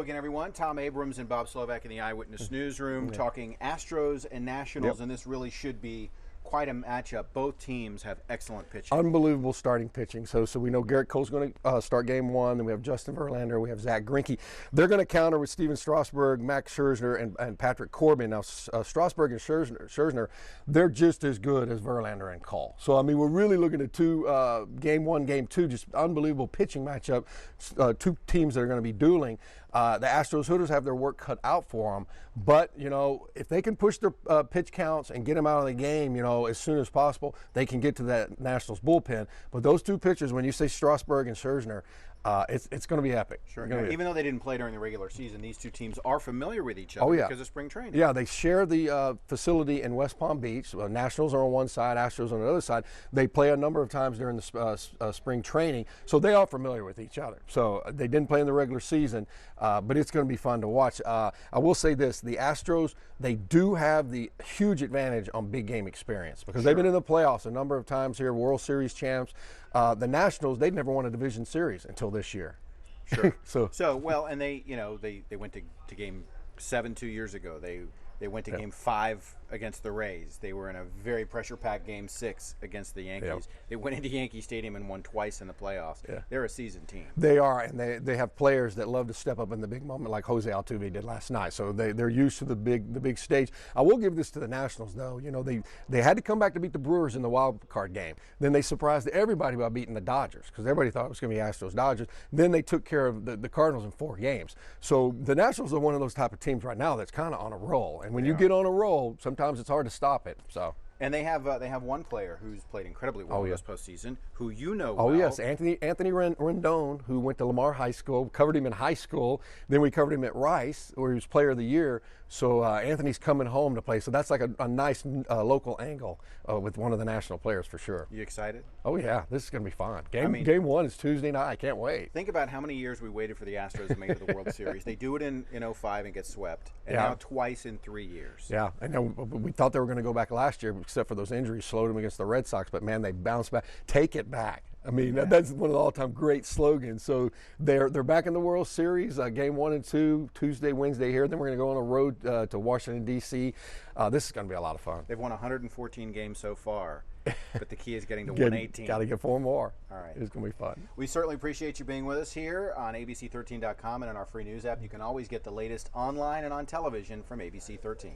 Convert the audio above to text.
again, everyone. Tom Abrams and Bob Slovak in the Eyewitness Newsroom talking Astros and Nationals, and this really should be quite a matchup. Both teams have excellent pitching. Unbelievable starting pitching. So we know Garrett Cole's going to start game one. Then we have Justin Verlander. We have Zach Greinke. They're going to counter with Steven Strasburg, Max Scherzer, and Patrick Corbin. Now, Strasburg and Scherzer, they're just as good as Verlander and Cole. So, I mean, we're really looking at game one, game two, just unbelievable pitching matchup. Two teams that are going to be dueling. The Astros hitters have their work cut out for them. But, you know, if they can push their pitch counts and get them out of the game, you know, as soon as possible, they can get to that Nationals bullpen. But those two pitchers, when you say Strasburg and Scherzer, it's going to be epic. Sure. Now, even though they didn't play during the regular season, these two teams are familiar with each other because of spring training. Yeah, they share the facility in West Palm Beach. Nationals are on one side, Astros on the other side. They play a number of times during the spring training, so they are familiar with each other. So they didn't play in the regular season, but it's going to be fun to watch. I will say this, the Astros, they do have the huge advantage on big game experience because they've been in the playoffs a number of times here, World Series champs. The Nationals, they'd never won a division series until this year. Sure. so well, and they went to game 7 2 years ago. They went to game 5 against the Rays. They were in a very pressure-packed game 6 against the Yankees. Yep. They went into Yankee Stadium and won twice in the playoffs. Yeah. They're a seasoned team. They are, and they have players that love to step up in the big moment like Jose Altuve did last night. So they're used to the big stage. I will give this to the Nationals, though. You know, they had to come back to beat the Brewers in the wild card game. Then they surprised everybody by beating the Dodgers because everybody thought it was going to be Astros-Dodgers. Then they took care of the Cardinals in 4 games. So the Nationals are one of those type of teams right now that's kind of on a roll. And when you get on a roll, sometimes it's hard to stop it. So. And they have one player who's played incredibly well this postseason, who you know well. Oh, yes, Anthony Rendon, who went to Lamar High School, covered him in high school. Then we covered him at Rice, where he was Player of the Year. So Anthony's coming home to play. So that's like a nice local angle with one of the national players for sure. You excited? Oh, yeah. This is going to be fun. Game one is Tuesday night. I can't wait. Think about how many years we waited for the Astros to make it to the World Series. They do it in 05 and get swept, and now twice in 3 years. Yeah, I know. We thought they were going to go back last year, except for those injuries slowed them against the Red Sox. But, man, they bounced back. Take it back. I mean, that's one of the all-time great slogans. So they're back in the World Series, game 1 and 2, Tuesday, Wednesday here. Then we're going to go on a road to Washington, D.C. This is going to be a lot of fun. They've won 114 games so far, but the key is getting to 118. Got to get 4 more. All right. It's going to be fun. We certainly appreciate you being with us here on ABC13.com and on our free news app. You can always get the latest online and on television from ABC 13.